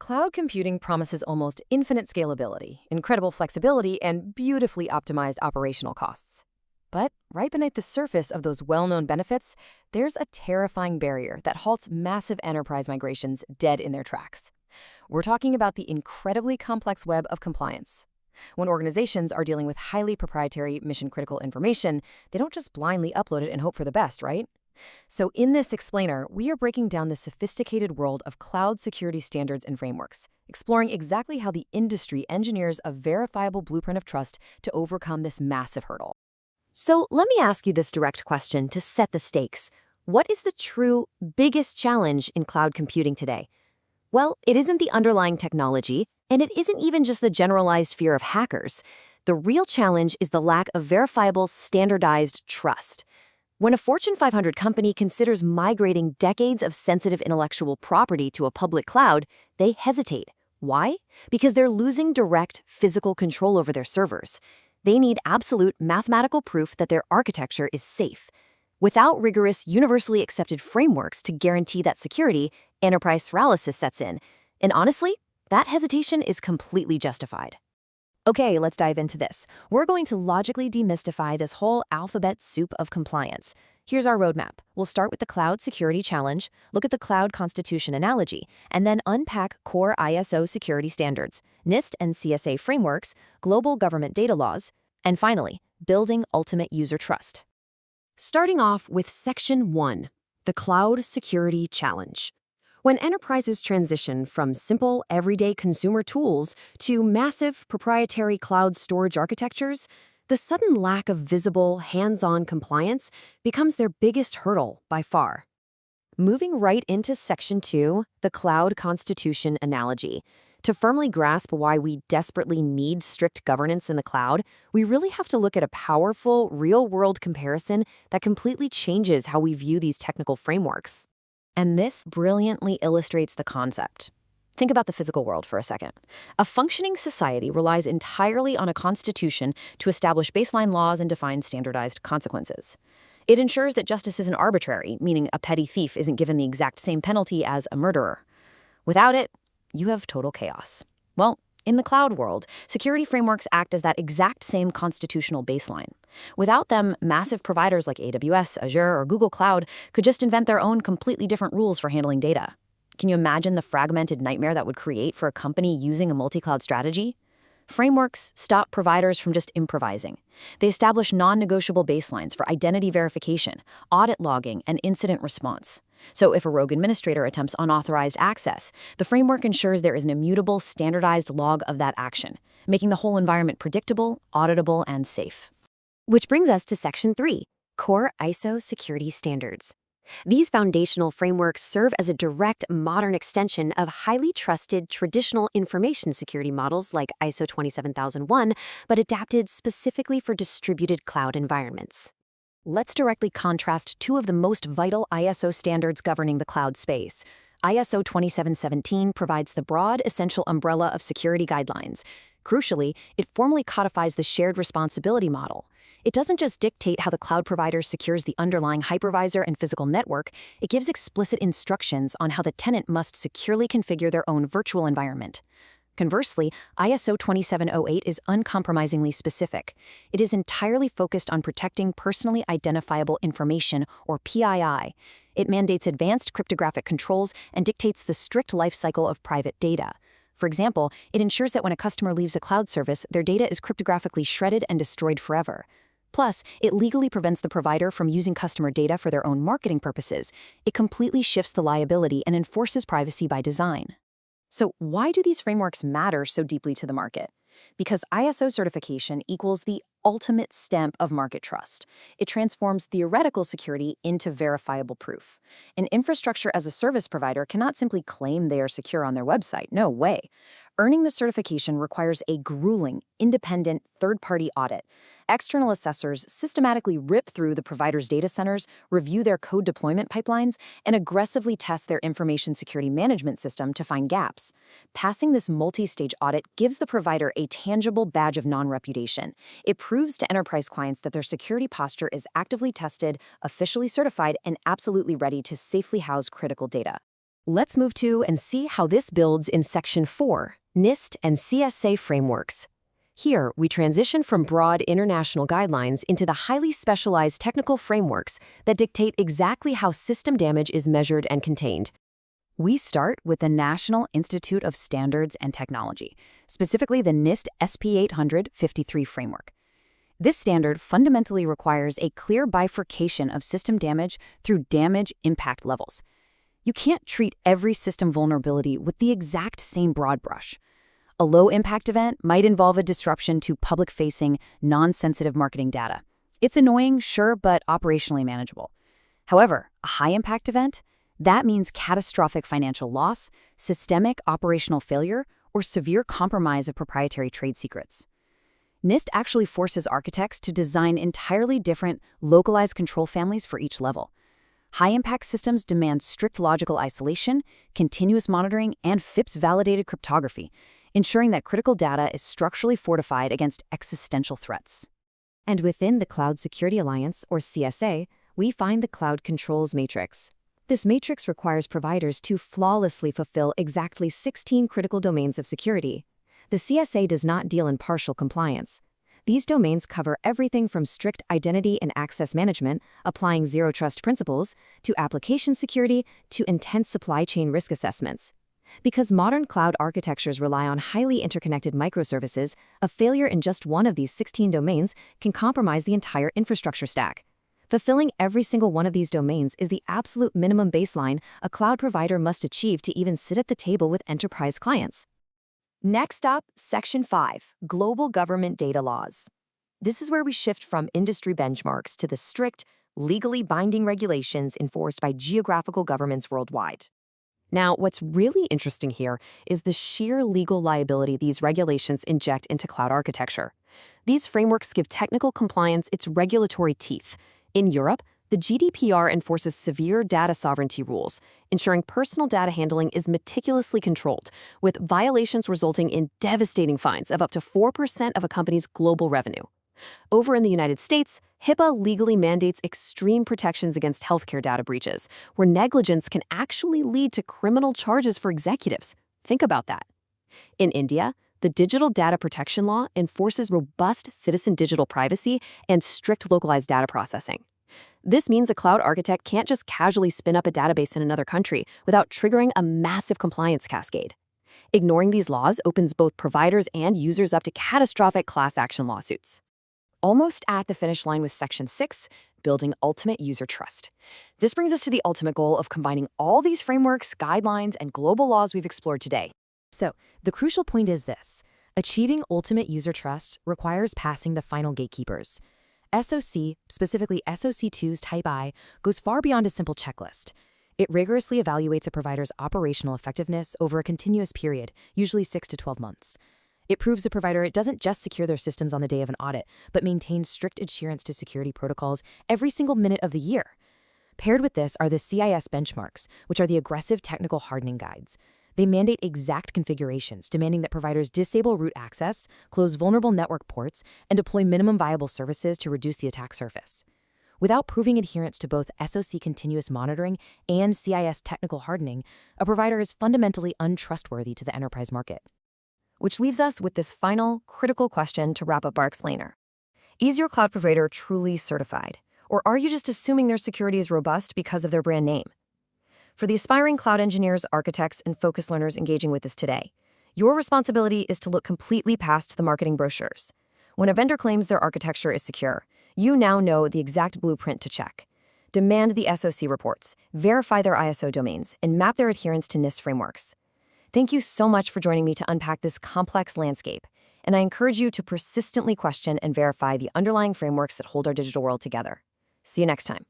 Cloud computing promises almost infinite scalability, incredible flexibility, and beautifully optimized operational costs. But right beneath the surface of those well-known benefits, there's a terrifying barrier that halts massive enterprise migrations dead in their tracks. We're talking about the incredibly complex web of compliance. When organizations are dealing with highly proprietary, mission-critical information, they don't just blindly upload it and hope for the best, right? So in this explainer, we are breaking down the sophisticated world of cloud security standards and frameworks, exploring exactly how the industry engineers a verifiable blueprint of trust to overcome this massive hurdle. So let me ask you this direct question to set the stakes. What is the true biggest challenge in cloud computing today? Well, it isn't the underlying technology, and it isn't even just the generalized fear of hackers. The real challenge is the lack of verifiable, standardized trust. When a Fortune 500 company considers migrating decades of sensitive intellectual property to a public cloud, they hesitate. Why? Because they're losing direct physical control over their servers. They need absolute mathematical proof that their architecture is safe. Without rigorous, universally accepted frameworks to guarantee that security, enterprise paralysis sets in. And honestly, that hesitation is completely justified. Okay, let's dive into this. We're going to logically demystify this whole alphabet soup of compliance. Here's our roadmap. We'll start with the cloud security challenge, look at the cloud constitution analogy, and then unpack core ISO security standards, NIST and CSA frameworks, global government data laws, and finally, building ultimate user trust. Starting off with Section 1, the Cloud Security Challenge. When enterprises transition from simple, everyday consumer tools to massive, proprietary cloud storage architectures, the sudden lack of visible, hands-on compliance becomes their biggest hurdle by far. Moving right into Section 2, the Cloud Constitution Analogy. To firmly grasp why we desperately need strict governance in the cloud, we really have to look at a powerful, real-world comparison that completely changes how we view these technical frameworks. And this brilliantly illustrates the concept. Think about the physical world for a second. A functioning society relies entirely on a constitution to establish baseline laws and define standardized consequences. It ensures that justice isn't arbitrary, meaning a petty thief isn't given the exact same penalty as a murderer. Without it, you have total chaos. Well, in the cloud world, security frameworks act as that exact same constitutional baseline. Without them, massive providers like AWS, Azure, or Google Cloud could just invent their own completely different rules for handling data. Can you imagine the fragmented nightmare that would create for a company using a multi-cloud strategy? Frameworks stop providers from just improvising. They establish non-negotiable baselines for identity verification, audit logging, and incident response. So if a rogue administrator attempts unauthorized access, the framework ensures there is an immutable, standardized log of that action, making the whole environment predictable, auditable, and safe. Which brings us to Section 3, Core ISO Security Standards. These foundational frameworks serve as a direct, modern extension of highly trusted traditional information security models like ISO 27001, but adapted specifically for distributed cloud environments. Let's directly contrast two of the most vital ISO standards governing the cloud space. ISO 2717 provides the broad, essential umbrella of security guidelines. Crucially, it formally codifies the shared responsibility model. It doesn't just dictate how the cloud provider secures the underlying hypervisor and physical network, it gives explicit instructions on how the tenant must securely configure their own virtual environment. Conversely, ISO 2708 is uncompromisingly specific. It is entirely focused on protecting personally identifiable information, or PII. It mandates advanced cryptographic controls and dictates the strict lifecycle of private data. For example, it ensures that when a customer leaves a cloud service, their data is cryptographically shredded and destroyed forever. Plus, it legally prevents the provider from using customer data for their own marketing purposes. It completely shifts the liability and enforces privacy by design. So why do these frameworks matter so deeply to the market? Because ISO certification equals the ultimate stamp of market trust. It transforms theoretical security into verifiable proof. An infrastructure as a service provider cannot simply claim they are secure on their website. No way. Earning the certification requires a grueling, independent, third-party audit. External assessors systematically rip through the provider's data centers, review their code deployment pipelines, and aggressively test their information security management system to find gaps. Passing this multi-stage audit gives the provider a tangible badge of non-reputation. It proves to enterprise clients that their security posture is actively tested, officially certified, and absolutely ready to safely house critical data. Let's move to and see how this builds in Section 4, NIST and CSA frameworks. Here, we transition from broad international guidelines into the highly specialized technical frameworks that dictate exactly how system damage is measured and contained. We start with the National Institute of Standards and Technology, specifically the NIST SP 853 framework. This standard fundamentally requires a clear bifurcation of system damage through damage impact levels. You can't treat every system vulnerability with the exact same broad brush. A low-impact event might involve a disruption to public-facing, non-sensitive marketing data. It's annoying, sure, but operationally manageable. However, a high-impact event? That means catastrophic financial loss, systemic operational failure, or severe compromise of proprietary trade secrets. NIST actually forces architects to design entirely different, localized control families for each level. High-impact systems demand strict logical isolation, continuous monitoring, and FIPS-validated cryptography, ensuring that critical data is structurally fortified against existential threats. And within the Cloud Security Alliance, or CSA, we find the Cloud Controls Matrix. This matrix requires providers to flawlessly fulfill exactly 16 critical domains of security. The CSA does not deal in partial compliance. These domains cover everything from strict identity and access management, applying zero-trust principles, to application security, to intense supply chain risk assessments. Because modern cloud architectures rely on highly interconnected microservices, a failure in just one of these 16 domains can compromise the entire infrastructure stack. Fulfilling every single one of these domains is the absolute minimum baseline a cloud provider must achieve to even sit at the table with enterprise clients. Next up, Section 5, Global Government Data Laws. This is where we shift from industry benchmarks to the strict, legally binding regulations enforced by geographical governments worldwide. Now, what's really interesting here is the sheer legal liability these regulations inject into cloud architecture. These frameworks give technical compliance its regulatory teeth. In Europe, the GDPR enforces severe data sovereignty rules, ensuring personal data handling is meticulously controlled, with violations resulting in devastating fines of up to 4% of a company's global revenue. Over in the United States, HIPAA legally mandates extreme protections against healthcare data breaches, where negligence can actually lead to criminal charges for executives. Think about that. In India, the Digital Data Protection Law enforces robust citizen digital privacy and strict localized data processing. This means a cloud architect can't just casually spin up a database in another country without triggering a massive compliance cascade. Ignoring these laws opens both providers and users up to catastrophic class action lawsuits. Almost at the finish line with Section 6, building ultimate user trust. This brings us to the ultimate goal of combining all these frameworks, guidelines, and global laws we've explored today. So, the crucial point is this: achieving ultimate user trust requires passing the final gatekeepers. SOC, specifically SOC 2's Type I, goes far beyond a simple checklist. It rigorously evaluates a provider's operational effectiveness over a continuous period, usually 6 to 12 months. It proves a provider it doesn't just secure their systems on the day of an audit, but maintains strict adherence to security protocols every single minute of the year. Paired with this are the CIS benchmarks, which are the aggressive technical hardening guides. They mandate exact configurations, demanding that providers disable root access, close vulnerable network ports, and deploy minimum viable services to reduce the attack surface. Without proving adherence to both SOC continuous monitoring and CIS technical hardening, a provider is fundamentally untrustworthy to the enterprise market. Which leaves us with this final, critical question to wrap up our explainer. Is your cloud provider truly certified? Or are you just assuming their security is robust because of their brand name? For the aspiring cloud engineers, architects, and focus learners engaging with us today, your responsibility is to look completely past the marketing brochures. When a vendor claims their architecture is secure, you now know the exact blueprint to check. Demand the SOC reports, verify their ISO domains, and map their adherence to NIST frameworks. Thank you so much for joining me to unpack this complex landscape, and I encourage you to persistently question and verify the underlying frameworks that hold our digital world together. See you next time.